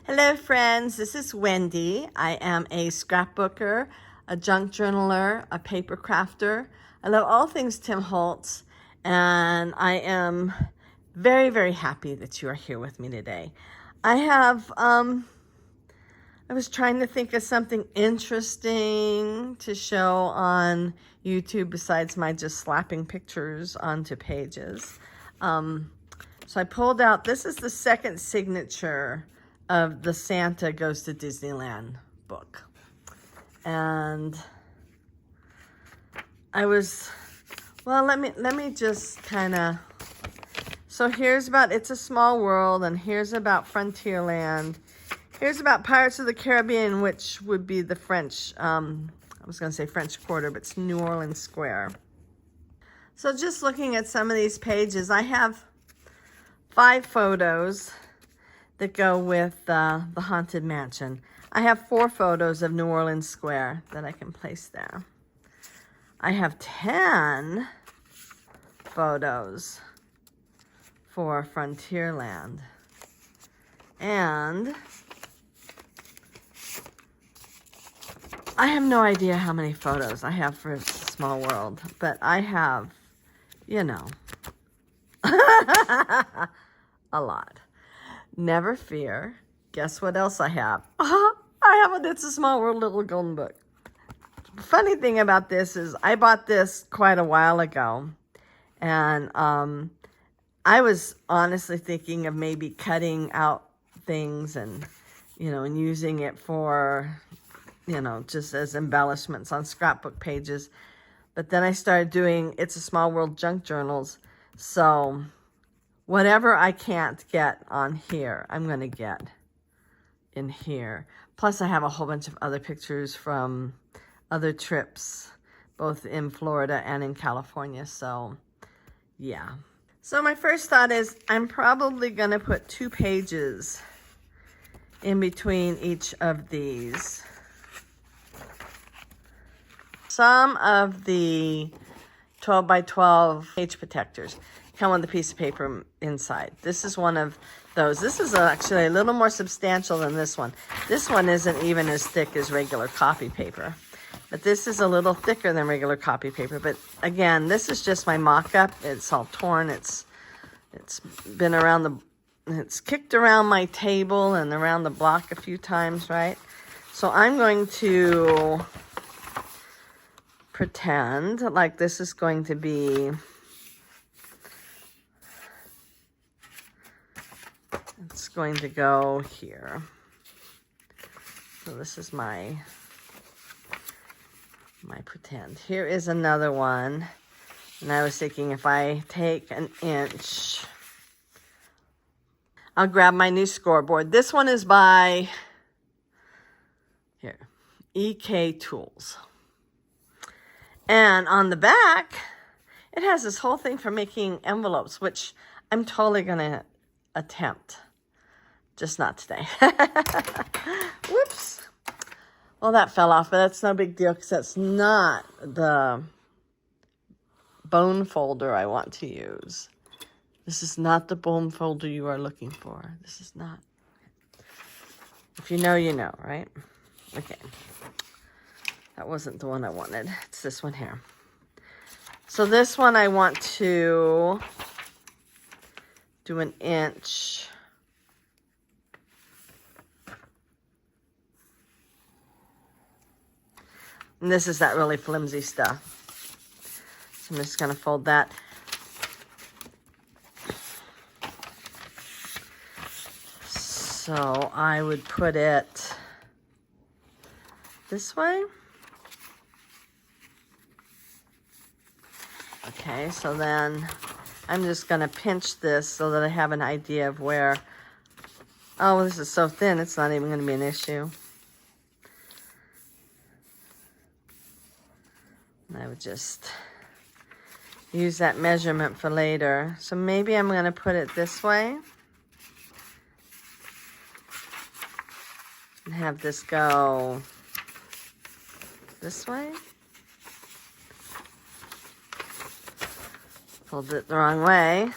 Hello friends, this is Wendy. I am a scrapbooker, a junk journaler, a paper crafter. I love all things Tim Holtz, and I am very, very happy that you are here with me today. I was trying to think of something interesting to show on YouTube besides my just slapping pictures onto pages. So I pulled out, this is the second signature of the Santa Goes to Disneyland book. And I was, well, let me just kind of, so here's about It's a Small World, and here's about Frontierland. Here's about Pirates of the Caribbean, which would be the French, I was going to say French Quarter, but it's New Orleans Square. So just looking at some of these pages, I have 5 photos that go with the Haunted Mansion. I have 4 photos of New Orleans Square that I can place there. I have 10 photos for Frontierland. And I have no idea how many photos I have for Small World, but I have, you know, a lot. Never fear. Guess what else I have? I have a It's a Small World little golden book. Funny thing about this is I bought this quite a while ago, and I was honestly thinking of maybe cutting out things and, and using it for, just as embellishments on scrapbook pages. But then I started doing It's a Small World junk journals. So whatever I can't get on here, I'm going to get in here. Plus, I have a whole bunch of other pictures from other trips, both in Florida and in California. So, yeah. So my first thought is I'm probably going to put 2 pages in between each of these. Some of the 12 by 12 page protectors come with a piece of paper inside. This is one of those. This is actually a little more substantial than this one. This one isn't even as thick as regular copy paper, but this is a little thicker than regular copy paper. But again, this is just my mock-up. It's all torn. It's been around it's kicked around my table and around the block a few times, right? So I'm going to pretend like this is going to be, it's going to go here. So this is my pretend. Here is another one. And I was thinking if I take an inch, I'll grab my new scoreboard. This one is by, here, EK Tools. And on the back, it has this whole thing for making envelopes, which I'm totally going to attempt. Just not today. Whoops. Well, that fell off, but that's no big deal because that's not the bone folder I want to use. This is not the bone folder you are looking for. This is not. If you know, you know, right? Okay. That wasn't the one I wanted. It's this one here. So this one I want to do an inch. And this is that really flimsy stuff. So I'm just going to fold that. So I would put it this way. Okay, so then I'm just going to pinch this so that I have an idea of where, oh, this is so thin, it's not even going to be an issue. And I would just use that measurement for later. So maybe I'm going to put it this way. And have this go this way. Pulled it the wrong way.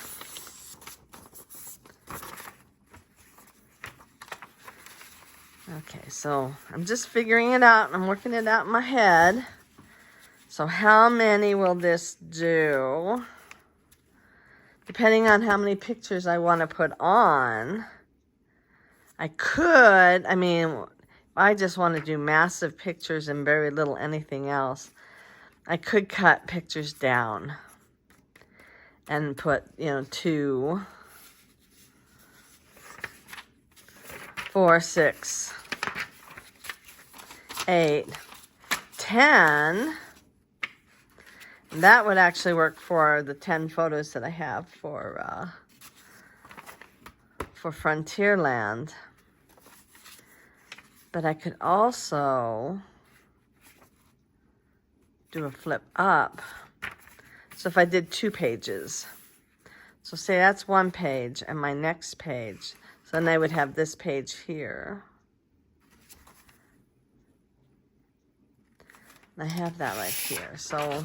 Okay, so I'm just figuring it out. I'm working it out in my head. So how many will this do? Depending on how many pictures I want to put on, I could, I mean, if I just want to do massive pictures and very little anything else, I could cut pictures down and put, 2, 4, 6, 8, 10. That would actually work for the 10 photos that I have for Frontierland. But I could also do a flip up. So if I did 2 pages, so say that's 1 page and my next page, so then I would have this page here. I have that right here. So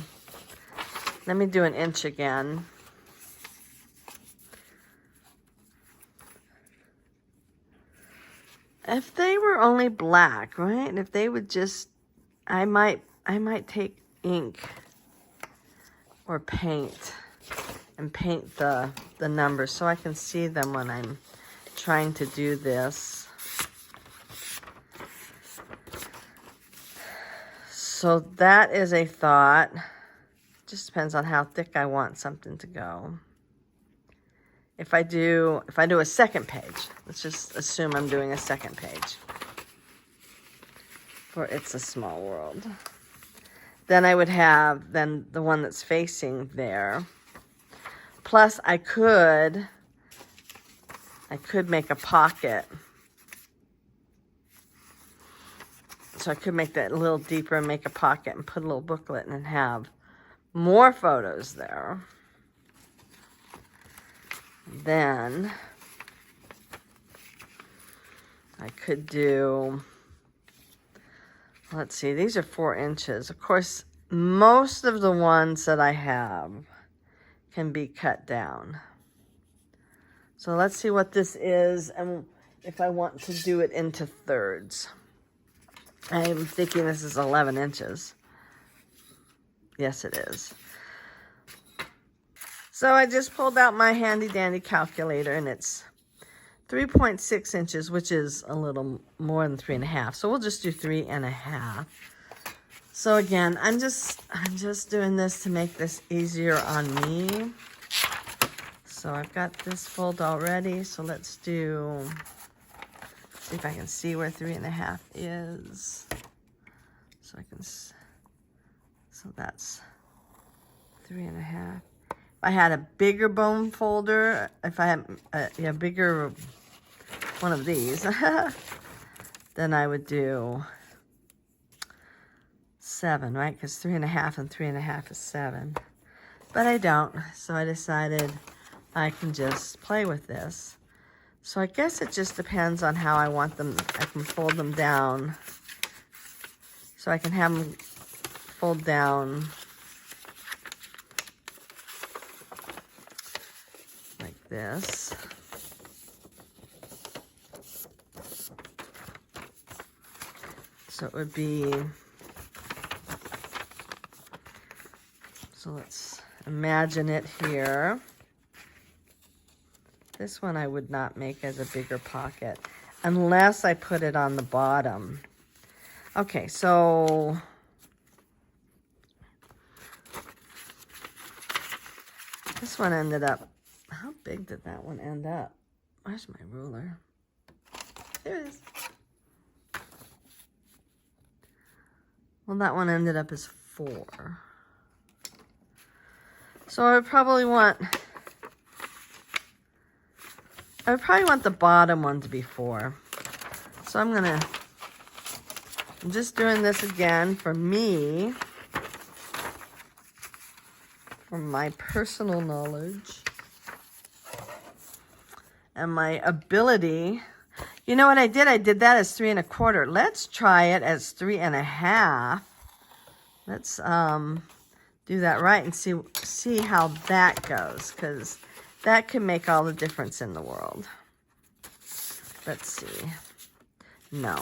let me do an inch again. If they were only black, right? If they would just, I might take ink or paint and paint the numbers so I can see them when I'm trying to do this. So that is a thought. Just depends on how thick I want something to go. If I do a second page, let's just assume I'm doing a second page for It's a Small World. Then I would have the one that's facing there. Plus I could make a pocket. So I could make that a little deeper and make a pocket and put a little booklet and have more photos there. Then I could do, let's see, these are 4 inches. Of course, most of the ones that I have can be cut down. So let's see what this is and if I want to do it into thirds. I'm thinking this is 11 inches. Yes, it is. So I just pulled out my handy dandy calculator and it's 3.6 inches, which is a little more than 3.5. So we'll just do 3.5. So again, I'm just doing this to make this easier on me. So I've got this fold already. So let's see if I can see where 3.5 is. So that's 3.5. If I had a bigger bone folder, if I had a bigger one of these, then I would do 7, right? Because 3.5 and 3.5 is 7. But I don't, so I decided I can just play with this. So I guess it just depends on how I want them. I can fold them down. So I can have them fold down like this. So it would be, so let's imagine it here. This one I would not make as a bigger pocket unless I put it on the bottom. Okay, so this one ended up, how big did that one end up? Where's my ruler? There it is. Well, that one ended up as 4. So I would probably want the bottom one to be 4. So I'm just doing this again for me, for my personal knowledge and my ability. You know what I did? I did that as 3 1/4. Let's try it as 3 1/2. Let's do that right and see how that goes, because that can make all the difference in the world. Let's see. No.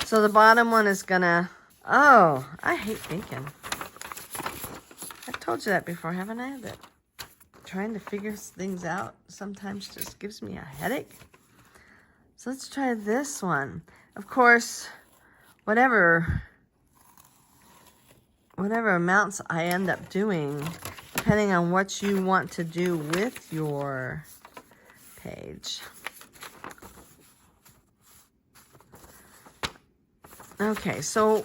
So the bottom one is gonna, oh, I hate thinking. I've told you that before, haven't I? That trying to figure things out sometimes just gives me a headache. So let's try this one. Of course, whatever amounts I end up doing, depending on what you want to do with your page. Okay, so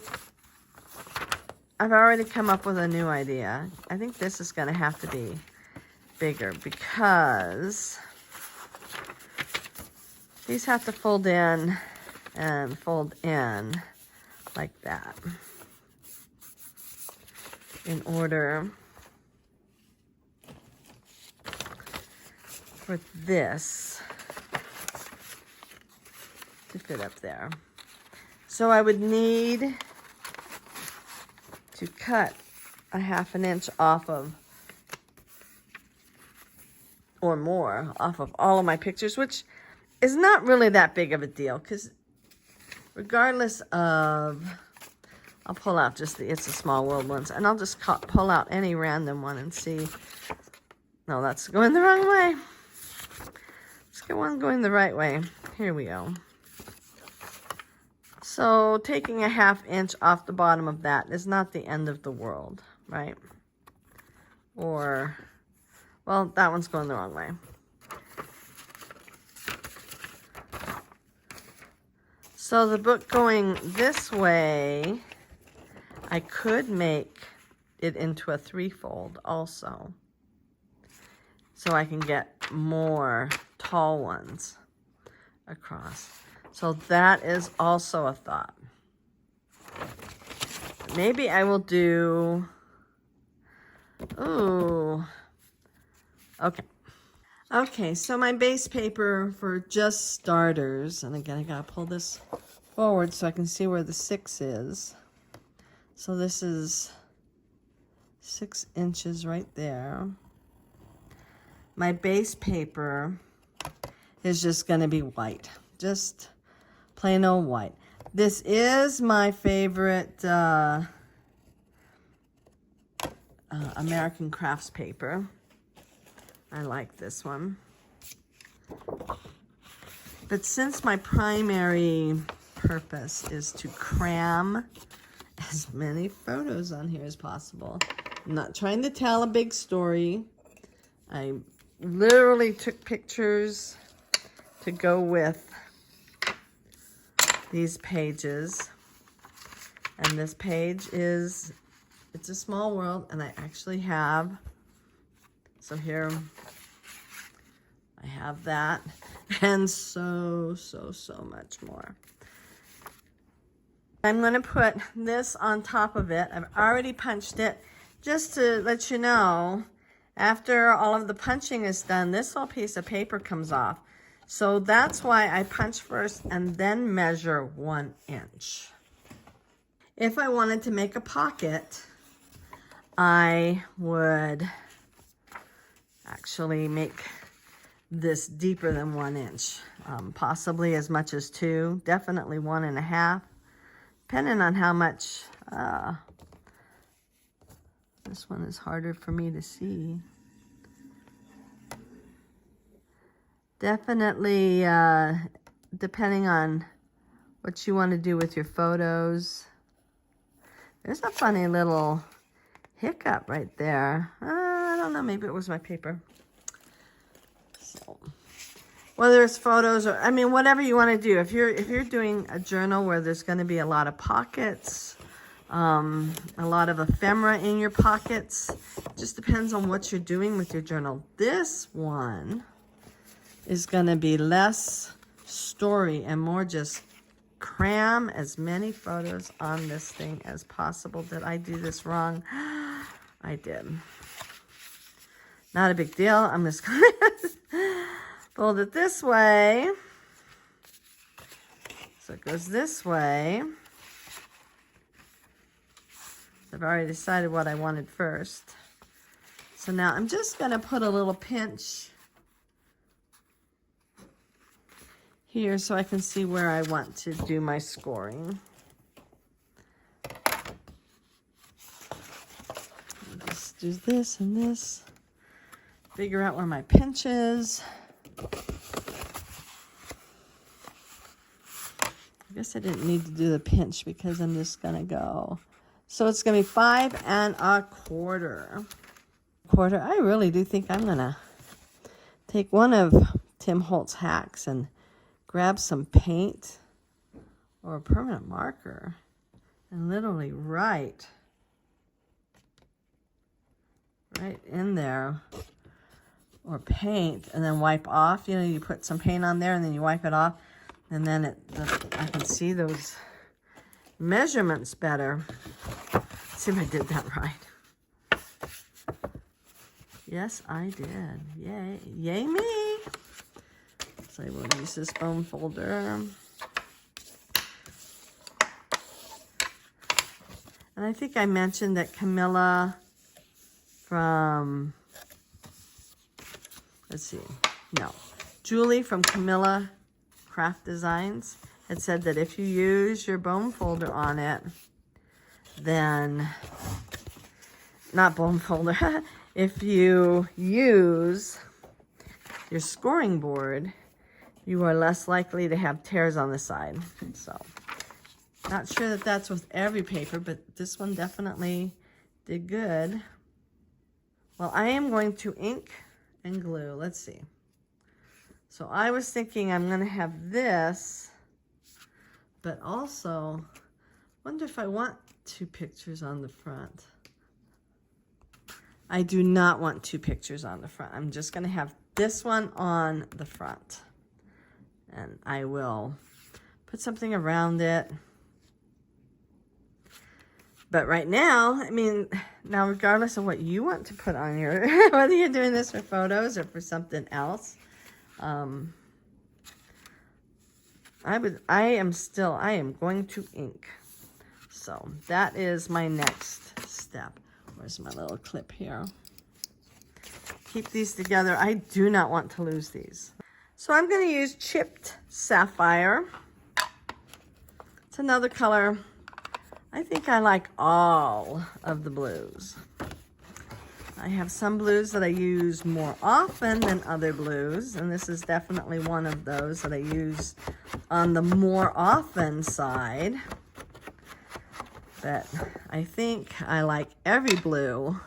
I've already come up with a new idea. I think this is going to have to be bigger because these have to fold in and fold in like that in order for this to fit up there. So I would need to cut a 1/2 inch off of, or more, off of all of my pictures, which is not really that big of a deal because regardless of, I'll pull out just the It's a Small World ones, and I'll just pull out any random one and see. No, that's going the wrong way. Let's get one going the right way. Here we go. So taking a 1/2 inch off the bottom of that is not the end of the world, right? Or, well, that one's going the wrong way. So the book going this way, I could make it into a 3-fold also. So I can get more tall ones across. So that is also a thought. Maybe I will do, ooh, okay. Okay, so my base paper for just starters, and again, I gotta pull this forward so I can see where the 6 is. So this is 6 inches right there. My base paper is just gonna be white, just plain old white. This is my favorite American Crafts paper. I like this one. But since my primary purpose is to cram as many photos on here as possible, I'm not trying to tell a big story. I literally took pictures to go with these pages, and this page is It's a Small World, and I actually have, so here I have that, and so much more. I'm going to put this on top of it. I've already punched it just to let you know, after all of the punching is done, this little piece of paper comes off. So that's why I punch first and then measure 1 inch. If I wanted to make a pocket, I would actually make this deeper than 1 inch, possibly as much as 2, definitely 1.5, depending on how much. This one is harder for me to see. Definitely, depending on what you want to do with your photos. There's a funny little hiccup right there. I don't know, maybe it was my paper. So, whether it's photos or, I mean, whatever you want to do. If you're doing a journal where there's going to be a lot of pockets, a lot of ephemera in your pockets, just depends on what you're doing with your journal. This one is going to be less story and more just cram as many photos on this thing as possible. Did I do this wrong? I did. Not a big deal. I'm just going to fold it this way. So it goes this way. I've already decided what I wanted first. So now I'm just going to put a little pinch here so I can see where I want to do my scoring. Just do this and this. Figure out where my pinch is. I guess I didn't need to do the pinch because I'm just gonna go. So it's gonna be 5 1/4. I really do think I'm gonna take one of Tim Holtz hacks and grab some paint or a permanent marker and literally write right in there, or paint and then wipe off. You know, you put some paint on there and then you wipe it off, and then I can see those measurements better. Let's see if I did that right. Yes, I did. Yay. Yay me. So I will use this bone folder. And I think I mentioned that Camilla from, let's see, no, Julie from Camilla Craft Designs had said that if you use your bone folder on it, then, not bone folder, if you use your scoring board, you are less likely to have tears on the side. So, not sure that that's with every paper, but this one definitely did good. Well, I am going to ink and glue. Let's see. So I was thinking I'm going to have this, but also wonder if I want 2 pictures on the front. I do not want 2 pictures on the front. I'm just going to have this one on the front. And I will put something around it. But right now, I mean, now regardless of what you want to put on your, whether you're doing this for photos or for something else, I am going to ink. So that is my next step. Where's my little clip here? Keep these together. I do not want to lose these. So I'm going to use Chipped Sapphire. It's another color. I think I like all of the blues. I have some blues that I use more often than other blues, and this is definitely one of those that I use on the more often side. But I think I like every blue,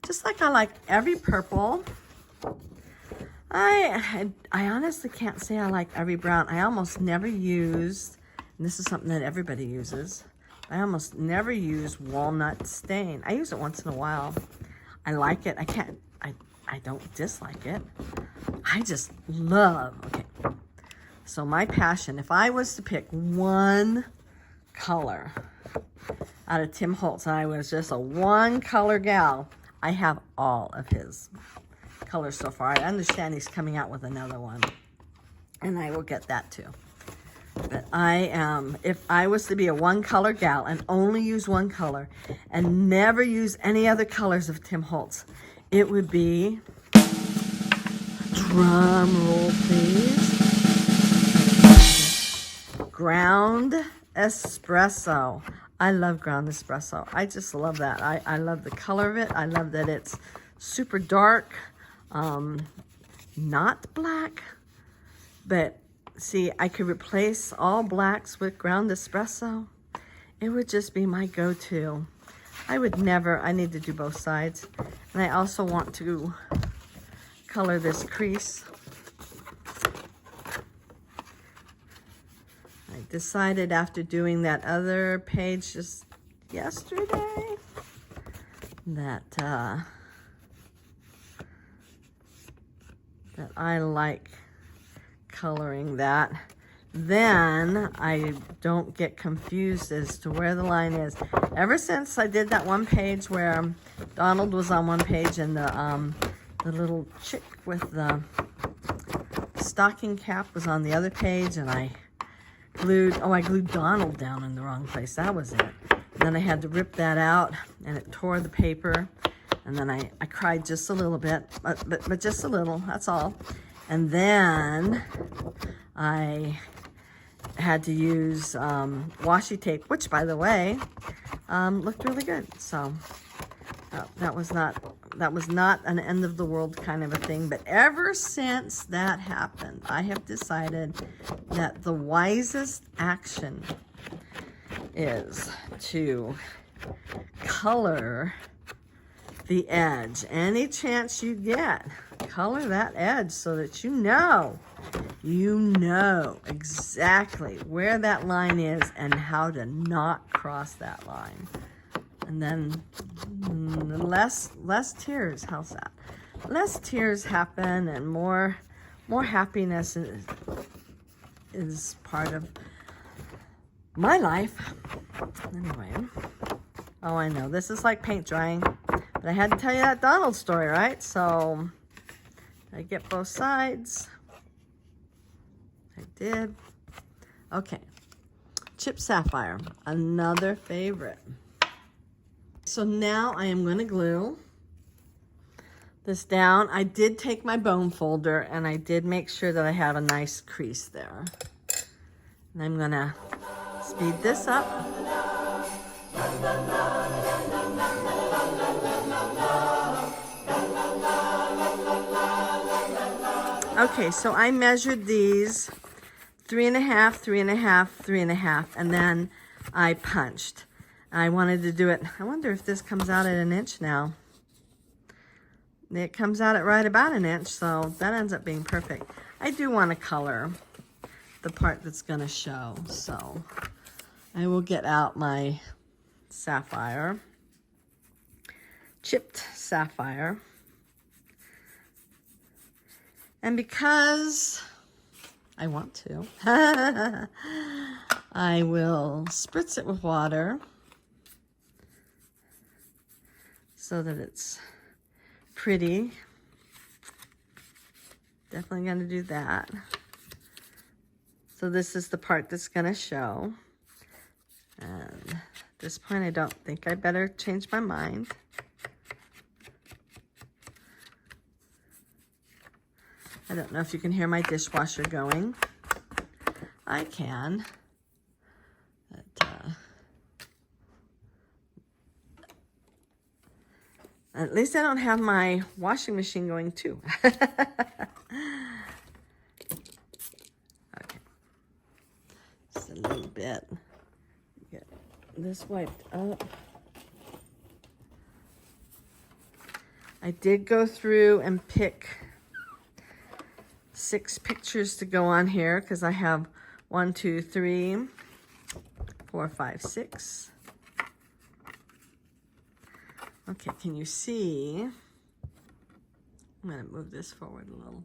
just like I like every purple. I honestly can't say I like every brown. I almost never used, and this is something that everybody uses, I almost never use walnut stain. I use it once in a while. I like it. I don't dislike it. I just love, okay. So my passion, if I was to pick one color out of Tim Holtz, I was just a one color gal, I have all of his colors so far. I understand he's coming out with another one, and I will get that too. But I am, if I was to be a one color gal and only use one color and never use any other colors of Tim Holtz, it would be, drum roll please, ground espresso. I love ground espresso. I just love that. I love the color of it. I love that it's super dark, not black, but see, I could replace all blacks with ground espresso. It would just be my go-to. I would never, I need to do both sides. And I also want to color this crease. I decided after doing that other page just yesterday that I like coloring that. Then I don't get confused as to where the line is. Ever since I did that one page where Donald was on one page and the little chick with the stocking cap was on the other page, and I glued Donald down in the wrong place. That was it. And then I had to rip that out, and it tore the paper. And then I cried just a little bit, but just a little, that's all. And then I had to use washi tape, which, by the way, looked really good. So that was not an end of the world kind of a thing. But ever since that happened, I have decided that the wisest action is to color the edge. Any chance you get, color that edge so that you know exactly where that line is and how to not cross that line. And then less tears. How's that? Less tears happen, and more happiness is part of my life. Anyway, oh, I know this is like paint drying, but I had to tell you that Donald story, right? So I get both sides. I did. Okay, Chip Sapphire, another favorite. So now I am going to glue this down. I did take my bone folder and I did make sure that I have a nice crease there. And I'm going to speed this up. Okay, so I measured these 3.5, 3.5, 3.5, and then I punched. I wanted to do it. I wonder if this comes out at 1 inch now. It comes out at right about 1 inch, so that ends up being perfect. I do want to color the part that's going to show, so I will get out my sapphire, chipped sapphire. And because I want to, I will spritz it with water so that it's pretty. Definitely going to do that. So this is the part that's going to show. And at this point, I don't think I better change my mind. I don't know if you can hear my dishwasher going. I can. But, at least I don't have my washing machine going too. Okay. Just a little bit. Get this wiped up. I did go through and pick 6 pictures to go on here because I have 1, 2, 3, 4, 5, 6. Okay, can you see? I'm going to move this forward a little.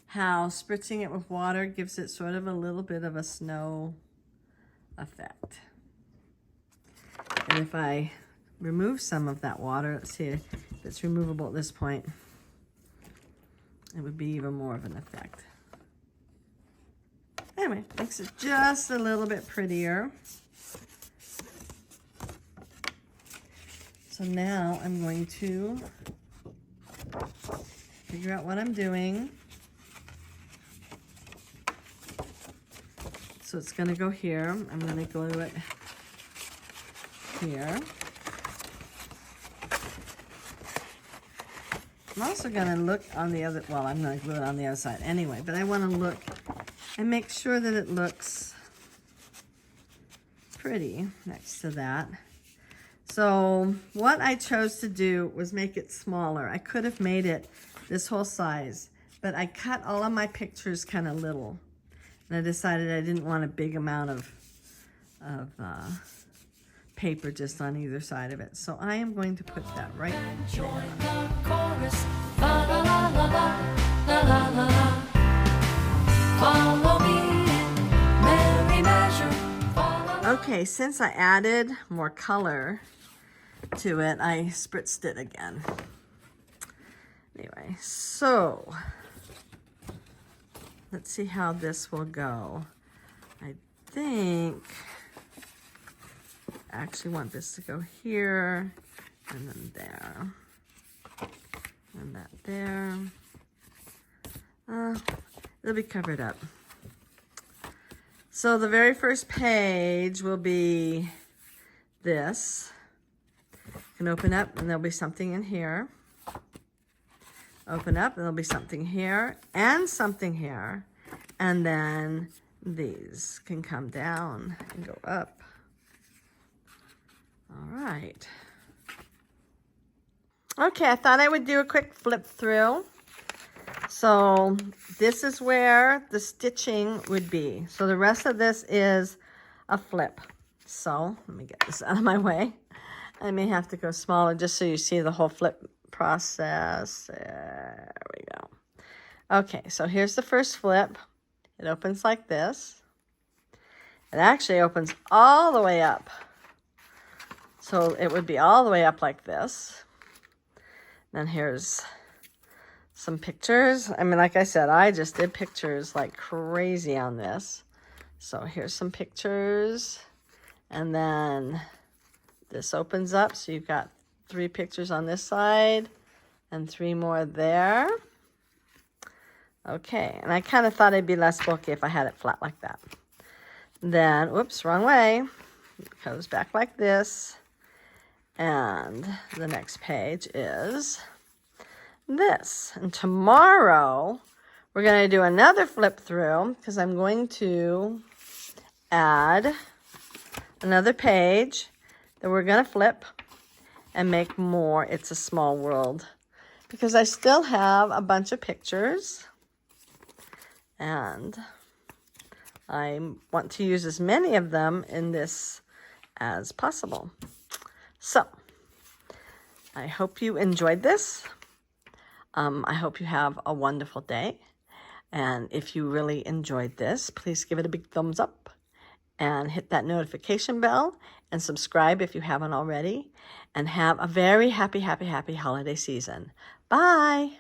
How spritzing it with water gives it sort of a little bit of a snow effect. And if I remove some of that water, let's see if it's removable at this point, it would be even more of an effect. Anyway, makes it just a little bit prettier. So now I'm going to figure out what I'm doing. So it's going to go here. I'm going to glue it here. I'm also going to look on the other, well, I'm going to glue it on the other side anyway, but I want to look and make sure that it looks pretty next to that. So what I chose to do was make it smaller. I could have made it this whole size, but I cut all of my pictures kind of little. And I decided I didn't want a big amount of paper just on either side of it. So I am going to put that right there. Okay, since I added more color to it, I spritzed it again. Anyway, so let's see how this will go. I think I actually want this to go here and then there and that there. It'll be covered up. So the very first page will be this. You can open up and there'll be something in here. Open up and there'll be something here and something here. And then these can come down and go up. All right. Okay, I thought I would do a quick flip through. So this is where the stitching would be. So the rest of this is a flip. So let me get this out of my way. I may have to go smaller just so you see the whole flip process. There we go. Okay, so here's the first flip. It opens like this. It actually opens all the way up. So it would be all the way up like this. Then here's some pictures. I mean, like I said, I just did pictures like crazy on this. So here's some pictures. And then this opens up. So you've got 3 pictures on this side and 3 more there. Okay, and I kind of thought it'd be less bulky if I had it flat like that. Then, whoops, wrong way. It goes back like this. And the next page is this. And tomorrow, we're going to do another flip through because I'm going to add another page that we're going to flip and make more It's a Small World. Because I still have a bunch of pictures. And I want to use as many of them in this as possible. So, I hope you enjoyed this. I hope you have a wonderful day. And if you really enjoyed this, please give it a big thumbs up and hit that notification bell and subscribe if you haven't already. And have a very happy, happy, happy holiday season. Bye.